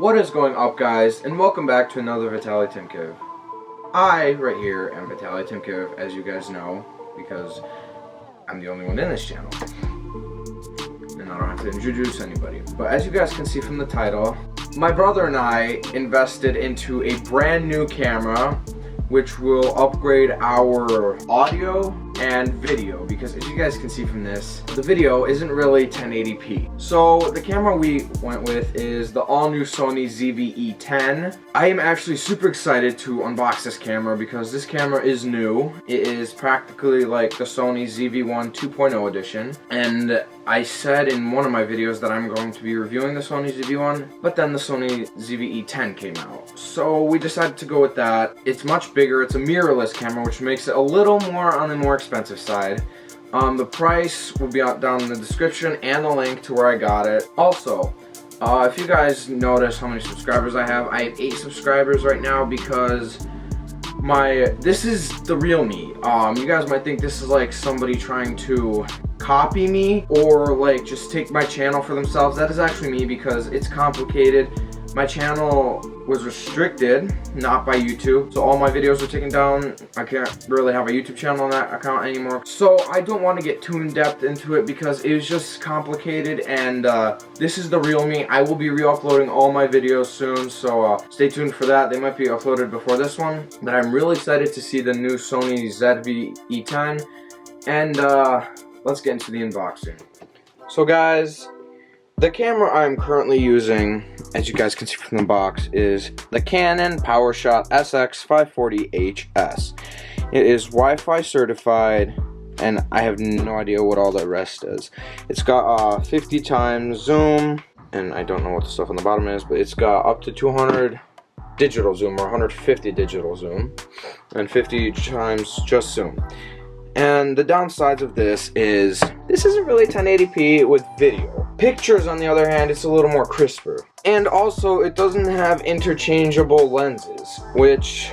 What is going up, guys, and welcome back to another Vitaly Timkiv. I, right here, am Vitaly Timkiv, as you guys know, because I'm the only one in this channel. And I don't have to introduce anybody. But as you guys can see from the title, my brother and I invested into a brand new camera, which will upgrade our audio and video, because as you guys can see from this, the video isn't really 1080p. So the camera we went with is the all-new Sony ZV-E10. I am actually super excited to unbox this camera because this camera is new. It is practically like the Sony ZV-1 2.0 edition, and I said in one of my videos that I'm going to be reviewing the Sony ZV-1, but then the Sony ZV-E10 came out. So we decided to go with that. It's much bigger, it's a mirrorless camera, which makes it a little more on the more expensive side. The price will be down in the description and the link to where I got it. Also, if you guys notice how many subscribers I have 8 subscribers right now because this is the real me. You guys might think this is like somebody trying to copy me or like just take my channel for themselves. That is actually me because it's complicated. My channel was restricted, not by YouTube, so all my videos were taken down. I can't really have a YouTube channel on that account anymore. So I don't want to get too in depth into it because it was just complicated, and this is the real me. I will be re-uploading all my videos soon, so stay tuned for that. They might be uploaded before this one, but I'm really excited to see the new Sony ZV-E10, and let's get into the unboxing. So guys, the camera I'm currently using, as you guys can see from the box, is the Canon PowerShot SX540HS. It is Wi-Fi certified, and I have no idea what all the rest is. It's got 50 times zoom, and I don't know what the stuff on the bottom is, but it's got up to 200 digital zoom or 150 digital zoom, and 50 times just zoom. And the downsides of this isn't really 1080p with video. Pictures, on the other hand, it's a little more crisper. And also, it doesn't have interchangeable lenses, which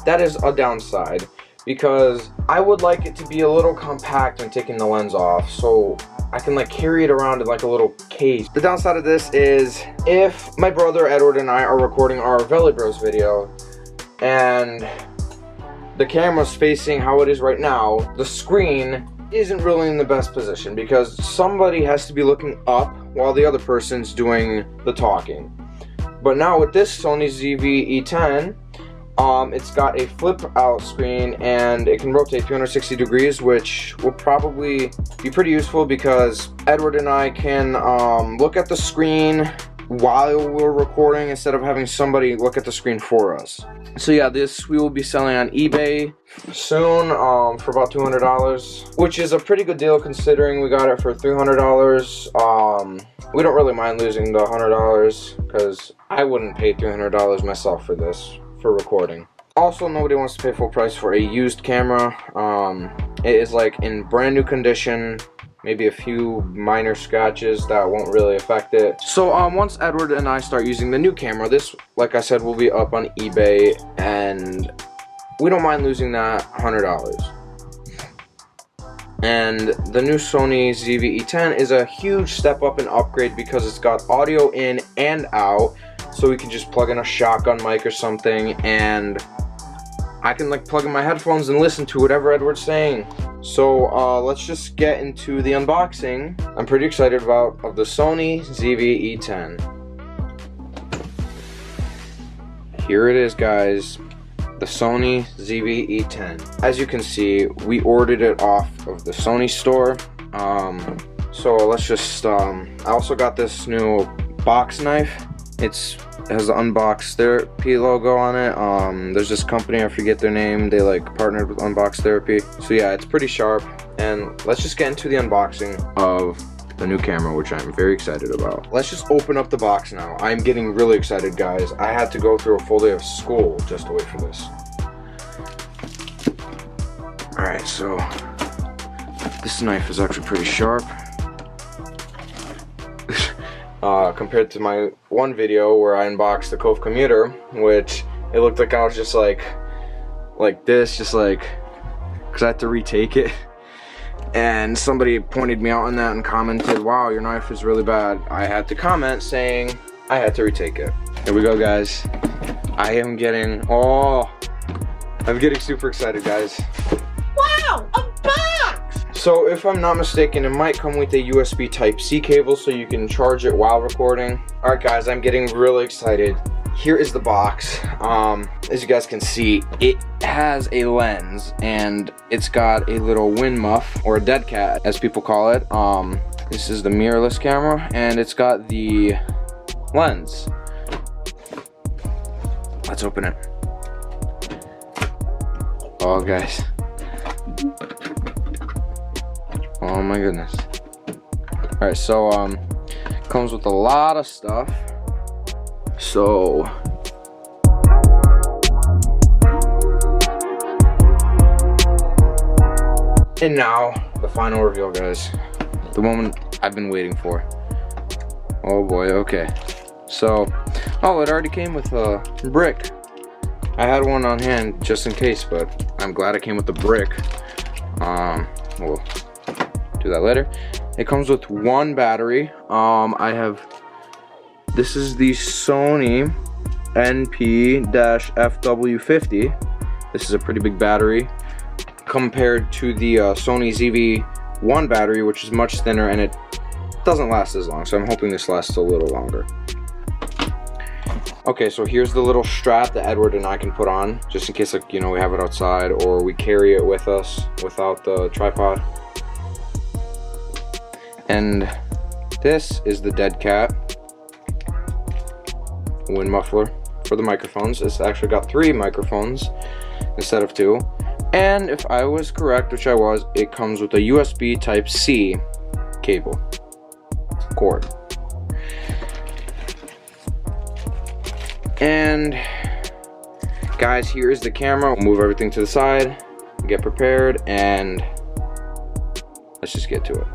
that is a downside, because I would like it to be a little compact when taking the lens off, so I can like carry it around in like a little case. The downside of this is if my brother Edward and I are recording our Valley Bros video, and the camera's facing how it is right now, the screen isn't really in the best position because somebody has to be looking up while the other person's doing the talking. But now with this Sony ZV-E10, it's got a flip out screen and it can rotate 360 degrees, which will probably be pretty useful because Edward and I can look at the screen while we're recording instead of having somebody look at the screen for us. So yeah, this we will be selling on eBay soon for about $200, which is a pretty good deal considering we got it for $300. We don't really mind losing the $100 because I wouldn't pay $300 myself for this, for recording. Also, nobody wants to pay full price for a used camera. It is like in brand new condition, maybe a few minor scratches that won't really affect it. So once Edward and I start using the new camera, this, like I said, will be up on eBay, and we don't mind losing that $100. And the new Sony ZV-E10 is a huge step up and upgrade because it's got audio in and out, so we can just plug in a shotgun mic or something, and I can like plug in my headphones and listen to whatever Edward's saying. So let's just get into the unboxing. I'm pretty excited of the Sony ZV-E10. Here it is, guys, the Sony ZV-E10. As you can see, we ordered it off of the Sony store. So let's just, I also got this new box knife. It has the Unbox Therapy logo on it. There's this company, I forget their name, they like partnered with Unbox Therapy. So yeah, it's pretty sharp. And let's just get into the unboxing of the new camera, which I'm very excited about. Let's just open up the box now. I'm getting really excited, guys. I had to go through a full day of school just to wait for this. Alright, so this knife is actually pretty sharp. Compared to my one video where I unboxed the Cove Commuter, which it looked like I was just like this, just like, because I had to retake it. And somebody pointed me out on that and commented, wow, your knife is really bad. I had to comment saying I had to retake it. Here we go, guys. I'm getting super excited, guys. Wow, a box! So if I'm not mistaken, it might come with a USB Type-C cable so you can charge it while recording. All right, guys, I'm getting really excited. Here is the box. As you guys can see, it has a lens and it's got a little wind muff, or a dead cat as people call it. This is the mirrorless camera and it's got the lens. Let's open it. Oh, guys. Oh my goodness. Alright, so comes with a lot of stuff. So and now the final reveal, guys. The moment I've been waiting for. Oh boy, okay. So, oh, it already came with a brick. I had one on hand just in case, but I'm glad it came with the brick. We'll do that later. It comes with one battery. This is the Sony NP-FW50. This is a pretty big battery compared to the Sony ZV-E10 battery, which is much thinner and it doesn't last as long. So I'm hoping this lasts a little longer. Okay, so here's the little strap that Edward and I can put on, just in case, like, you know, we have it outside or we carry it with us without the tripod. And this is the dead cat wind muffler for the microphones. It's actually got 3 microphones instead of 2. And if I was correct, which I was, it comes with a USB Type-C cable cord. And guys, here is the camera. We'll move everything to the side, get prepared, and let's just get to it.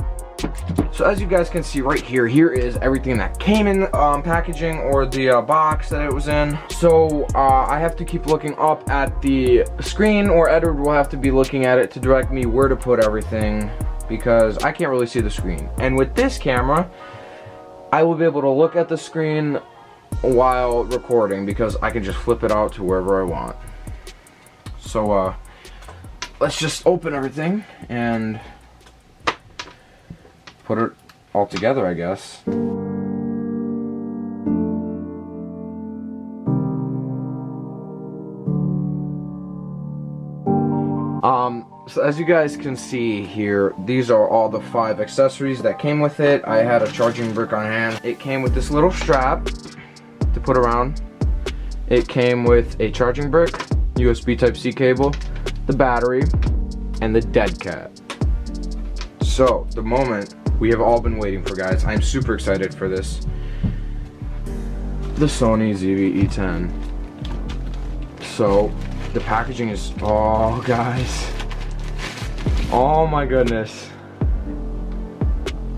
So as you guys can see right here, here is everything that came in packaging, or the box that it was in. So I have to keep looking up at the screen, or Edward will have to be looking at it to direct me where to put everything, because I can't really see the screen. And with this camera, I will be able to look at the screen while recording, because I can just flip it out to wherever I want. So let's just open everything and put it all together, I guess. So as you guys can see here, these are all the 5 accessories that came with it. I had a charging brick on hand. It came with this little strap to put around. It came with a charging brick, USB Type-C cable, the battery, and the dead cat. So the moment we have all been waiting for, guys. I'm super excited for this. The Sony ZV-E10. So the packaging is, oh guys, oh my goodness.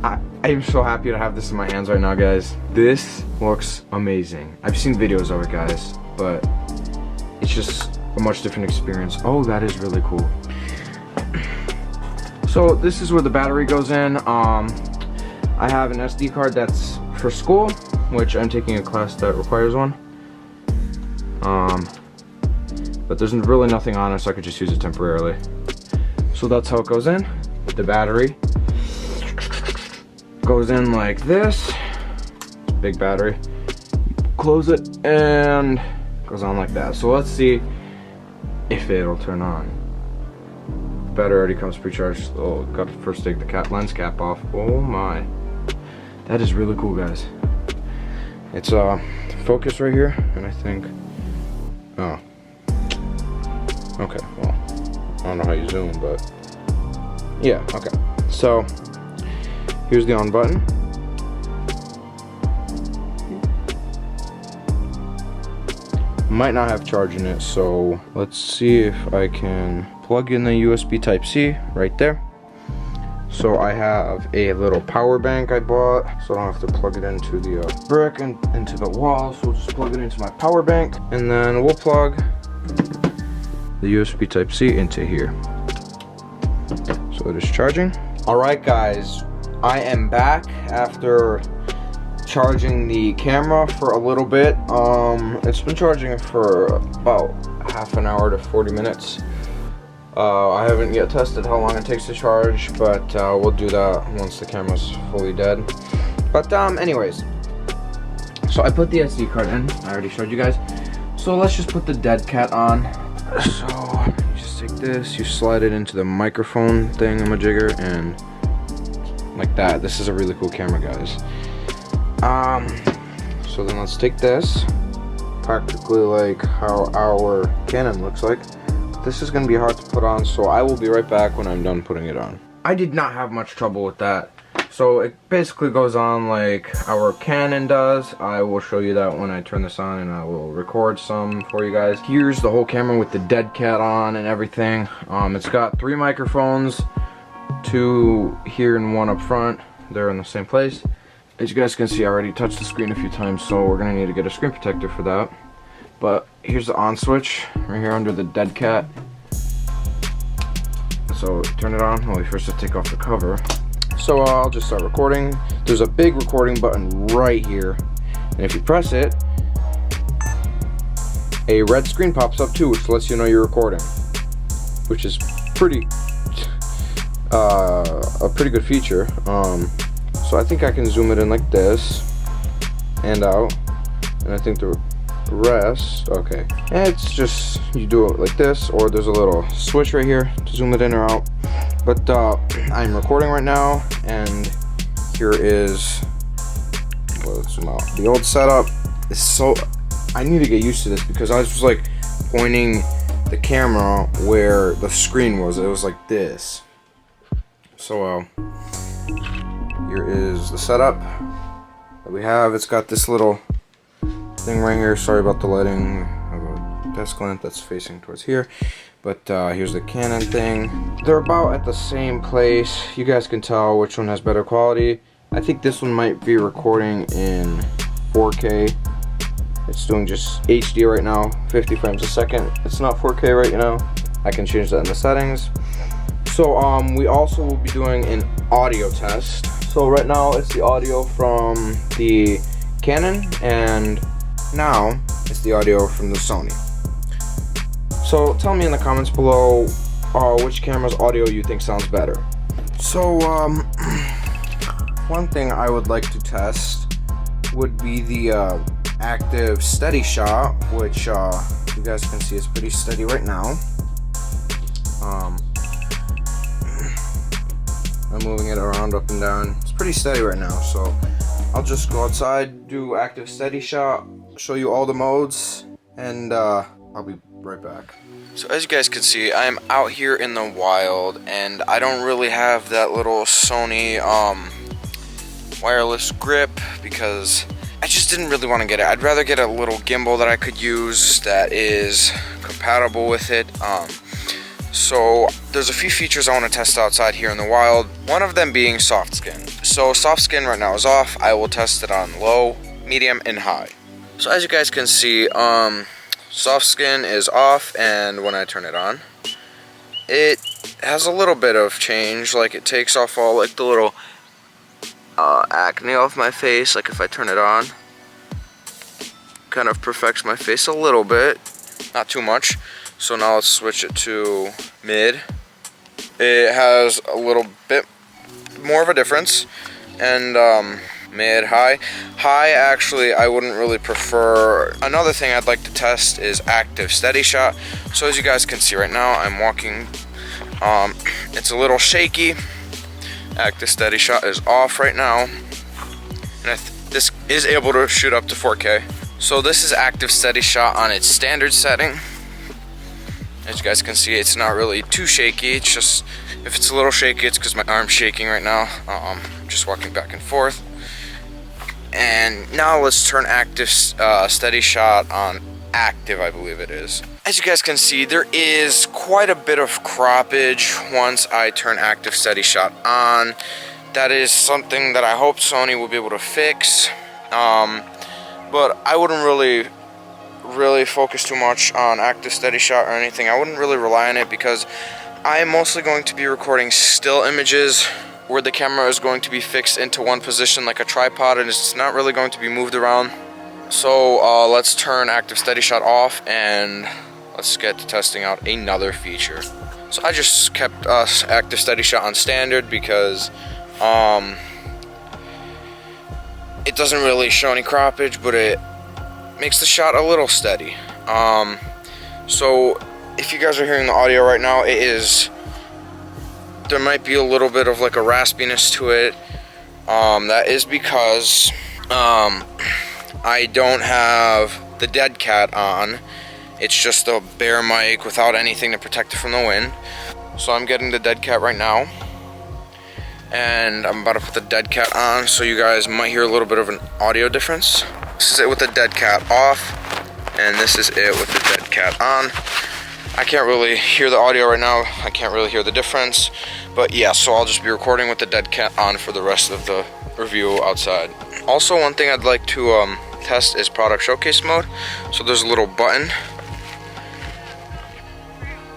I am so happy to have this in my hands right now, guys. This looks amazing. I've seen videos of it, guys, but it's just a much different experience. Oh, that is really cool. So this is where the battery goes in. I have an SD card that's for school, which I'm taking a class that requires one. But there's really nothing on it, so I could just use it temporarily. So that's how it goes in. The battery goes in like this. Big battery. Close it and goes on like that. So let's see if it'll turn on. Battery already comes pre-charged. Oh, got to first take the lens cap off. Oh my, that is really cool, guys. It's focus right here, and I think, oh, okay, well, I don't know how you zoom, but yeah, okay. So here's the on button. Might not have charge in it, so let's see if I can plug in the USB Type-C right there. So I have a little power bank I bought, so I don't have to plug it into the brick and into the wall. So we'll just plug it into my power bank, and then we'll plug the USB Type-C into here. So it is charging. All right, guys, I am back after charging the camera for a little bit. It's been charging for about half an hour to 40 minutes. I haven't yet tested how long it takes to charge, but we'll do that once the camera's fully dead. But anyways, so I put the SD card in. I already showed you guys. So let's just put the dead cat on. So you just take this, you slide it into the microphone thingamajigger, and like that. This is a really cool camera, guys. So then let's take this, practically like how our Canon looks like. This is going to be hard to put on, so I will be right back when I'm done putting it on. I did not have much trouble with that. So it basically goes on like our Canon does. I will show you that when I turn this on, and I will record some for you guys. Here's the whole camera with the dead cat on and everything. It's got 3 microphones, 2 here and 1 up front. They're in the same place. As you guys can see, I already touched the screen a few times, so we're going to need to get a screen protector for that. But here's the on switch right here under the dead cat. So turn it on. Well, we first have to take off the cover. So I'll just start recording. There's a big recording button right here, and if you press it, a red screen pops up too, which lets you know you're recording, which is pretty a pretty good feature. So I think I can zoom it in like this and out, and I think the rest, okay, and it's just you do it like this, or there's a little switch right here to zoom it in or out. But I'm recording right now, and here is, well, let's zoom out. The old setup is so, I need to get used to this because I was just like pointing the camera where the screen was. It was like this. So here is the setup that we have. It's got this little thing right here. Sorry about the lighting. I have a desk lamp that's facing towards here. But here's the Canon thing. They're about at the same place. You guys can tell which one has better quality. I think this one might be recording in 4K. It's doing just HD right now, 50 frames a second. It's not 4K right now. I can change that in the settings. So we also will be doing an audio test. So right now it's the audio from the Canon, and now it's the audio from the Sony. So tell me in the comments below which camera's audio you think sounds better. So one thing I would like to test would be the active steady shot, which you guys can see is pretty steady right now. I'm moving it around up and down. It's pretty steady right now, so I'll just go outside, do active steady shot, show you all the modes, and I'll be right back. So as you guys can see, I'm out here in the wild, and I don't really have that little Sony wireless grip because I just didn't really want to get it. I'd rather get a little gimbal that I could use that is compatible with it. So there's a few features I want to test outside here in the wild, one of them being soft skin. So soft skin right now is off. I will test it on low, medium, and high. So as you guys can see, soft skin is off, and when I turn it on, it has a little bit of change. Like it takes off all like the little acne off my face. Like if I turn it on, kind of perfects my face a little bit, not too much. So now let's switch it to mid. It has a little bit more of a difference. And mid, high. High, actually, I wouldn't really prefer. Another thing I'd like to test is active steady shot. So as you guys can see right now, I'm walking. It's a little shaky. Active steady shot is off right now. And this is able to shoot up to 4K. So this is active steady shot on its standard setting. As you guys can see, it's not really too shaky. It's just, if it's a little shaky, it's because my arm's shaking right now. I'm just walking back and forth. And now let's turn active steady shot on active, I believe it is. As you guys can see, there is quite a bit of croppage once I turn active steady shot on. That is something that I hope Sony will be able to fix. But I wouldn't really focus too much on active steady shot or anything. I wouldn't really rely on it because I am mostly going to be recording still images where the camera is going to be fixed into one position like a tripod, and it's not really going to be moved around. So let's turn active steady shot off and let's get to testing out another feature. So I just kept active steady shot on standard because it doesn't really show any croppage, but it makes the shot a little steady. So if you guys are hearing the audio right now, there might be a little bit of like a raspiness to it. That is because I don't have the dead cat on. It's just a bare mic without anything to protect it from the wind. So I'm getting the dead cat right now, and I'm about to put the dead cat on, so you guys might hear a little bit of an audio difference. This is it with the dead cat off, and this is it with the dead cat on. I can't really hear the audio right now. I can't really hear the difference, but yeah, so I'll just be recording with the dead cat on for the rest of the review outside. Also, one thing I'd like to test is product showcase mode. So there's a little button.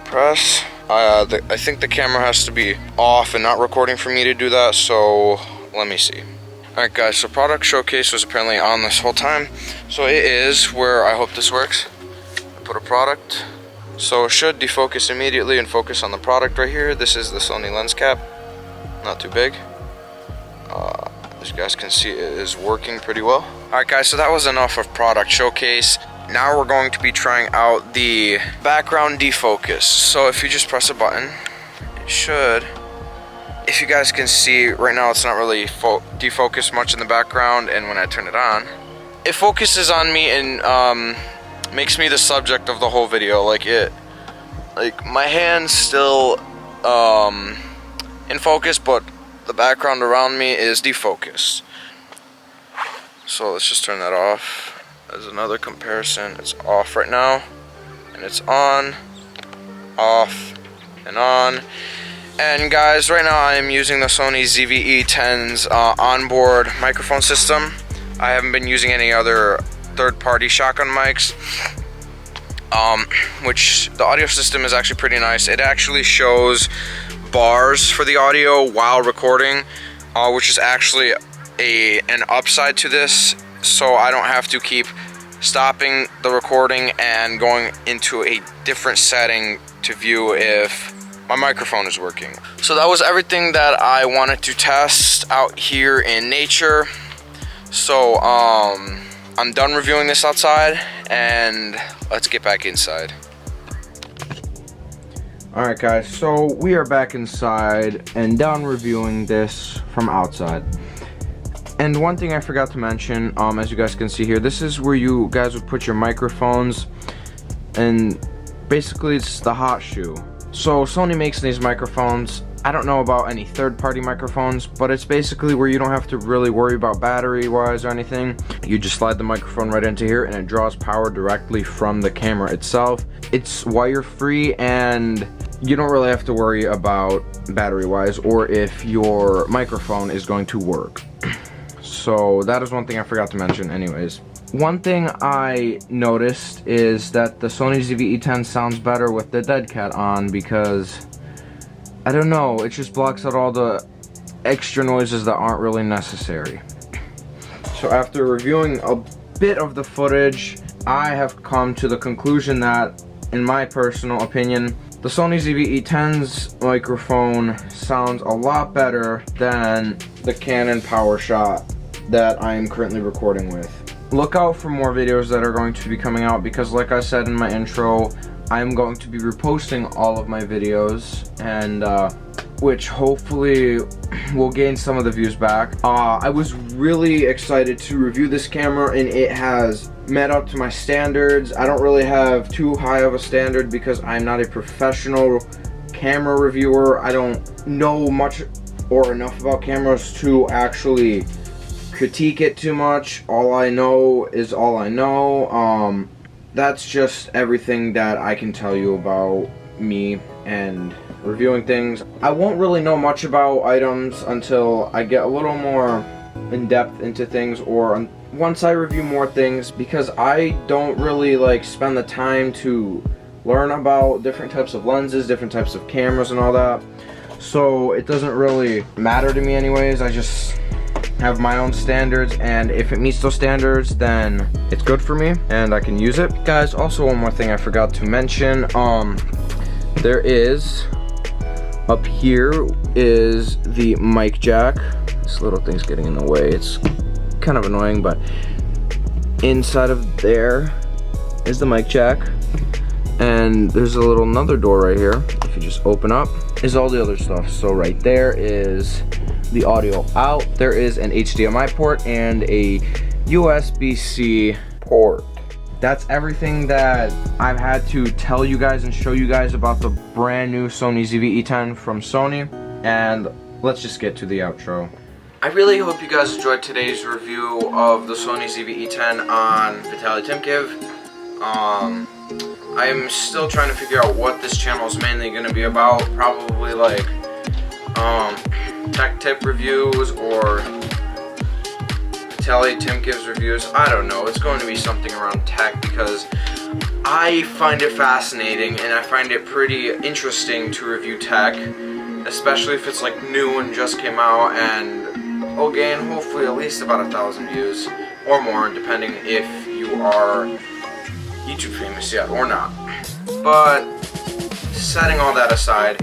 Press. I think the camera has to be off and not recording for me to do that, so let me see. Alright guys, so product showcase was apparently on this whole time. So it is where I hope this works. I put a product. So it should defocus immediately and focus on the product right here. This is the Sony lens cap. Not too big. As you guys can see, it is working pretty well. Alright guys, so that was enough of product showcase. Now we're going to be trying out the background defocus. So if you just press a button, it should, if you guys can see, right now it's not really defocused much in the background, and when I turn it on, it focuses on me and makes me the subject of the whole video. Like my hand's still in focus, but the background around me is defocused. So let's just turn that off. As another comparison, it's off right now, and it's on, off, and on. And guys, right now I am using the Sony ZV-E10's onboard microphone system. I haven't been using any other third-party shotgun mics, which the audio system is actually pretty nice. It actually shows bars for the audio while recording, which is actually an upside to this, so I don't have to keep stopping the recording and going into a different setting to view if my microphone is working. So that was everything that I wanted to test out here in nature. So I'm done reviewing this outside, and let's get back inside. Alright guys, so we are back inside and done reviewing this from outside. And one thing I forgot to mention, as you guys can see here, this is where you guys would put your microphones, and basically it's the hot shoe. So Sony makes these microphones. I don't know about any third-party microphones, but it's basically where you don't have to really worry about battery-wise or anything. You just slide the microphone right into here, and it draws power directly from the camera itself. It's wire-free, and you don't really have to worry about battery-wise or if your microphone is going to work. So that is one thing I forgot to mention anyways. One thing I noticed is that the Sony ZV-E10 sounds better with the dead cat on, because I don't know, it just blocks out all the extra noises that aren't really necessary. So after reviewing a bit of the footage, I have come to the conclusion that, in my personal opinion, the Sony ZV-E10's microphone sounds a lot better than the Canon PowerShot that I am currently recording with. Look out for more videos that are going to be coming out, because like I said in my intro, I'm going to be reposting all of my videos, and which hopefully will gain some of the views back. I was really excited to review this camera, and it has met up to my standards. I don't really have too high of a standard because I'm not a professional camera reviewer. I don't know much or enough about cameras to actually critique it too much. All I know is all I know. That's just everything that I can tell you about me and reviewing things. I won't really know much about items until I get a little more in depth into things, or once I review more things, because I don't really like spend the time to learn about different types of lenses, different types of cameras and all that. so it doesn't really matter to me anyways. I just have my own standards, and if it meets those standards, then it's good for me and I can use it. Guys, also one more thing I forgot to mention, there is, up here is the mic jack. This little thing's getting in the way, it's kind of annoying, but inside of there is the mic jack, and there's a little another door right here. If you just open up, is all the other stuff. So right there is the audio out. There is an HDMI port and a USB-C port. That's everything that I've had to tell you guys and show you guys about the brand new Sony ZV-E10 from Sony, and let's just get to the outro. I really hope you guys enjoyed today's review of the Sony ZV-E10 on Vitaly Timkiv. I'm still trying to figure out what this channel is mainly going to be about. Probably like tech tip reviews or Vitaly Timkiv's reviews. I don't know. It's going to be something around tech because I find it fascinating and I find it pretty interesting to review tech, especially if it's like new and just came out, and will gain hopefully at least about 1,000 views or more, depending if you are YouTube famous yet or not. But setting all that aside,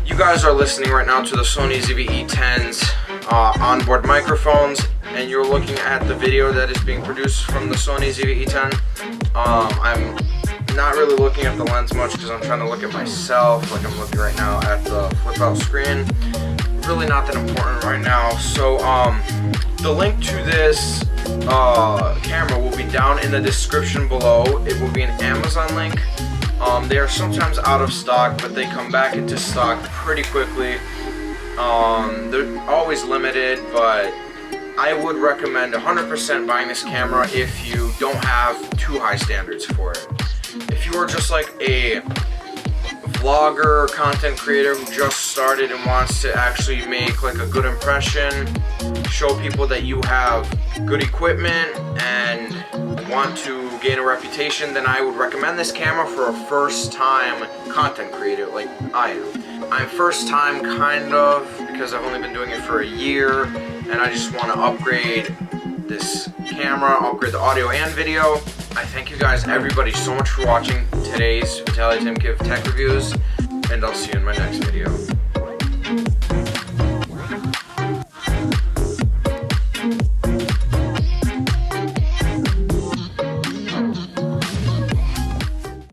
you guys are listening right now to the Sony ZV-E10's onboard microphones, and you're looking at the video that is being produced from the Sony ZV-E10. I'm not really looking at the lens much because I'm trying to look at myself, like I'm looking right now at the flip out screen. Really not that important right now. So the link to this camera will be down in the description below. It will be an Amazon link. They are sometimes out of stock, but they come back into stock pretty quickly. They're always limited, but I would recommend 100% buying this camera if you don't have too high standards for it. If you are just like a vlogger or content creator who just started and wants to actually make like a good impression, show people that you have good equipment and want to gain a reputation, then I would recommend this camera for a first time content creator like I am. I'm first time kind of because I've only been doing it for a year, and I just want to upgrade this camera, upgrade the audio and video. I thank you guys, everybody, so much for watching today's Vitaly Timkiv tech reviews, and I'll see you in my next video.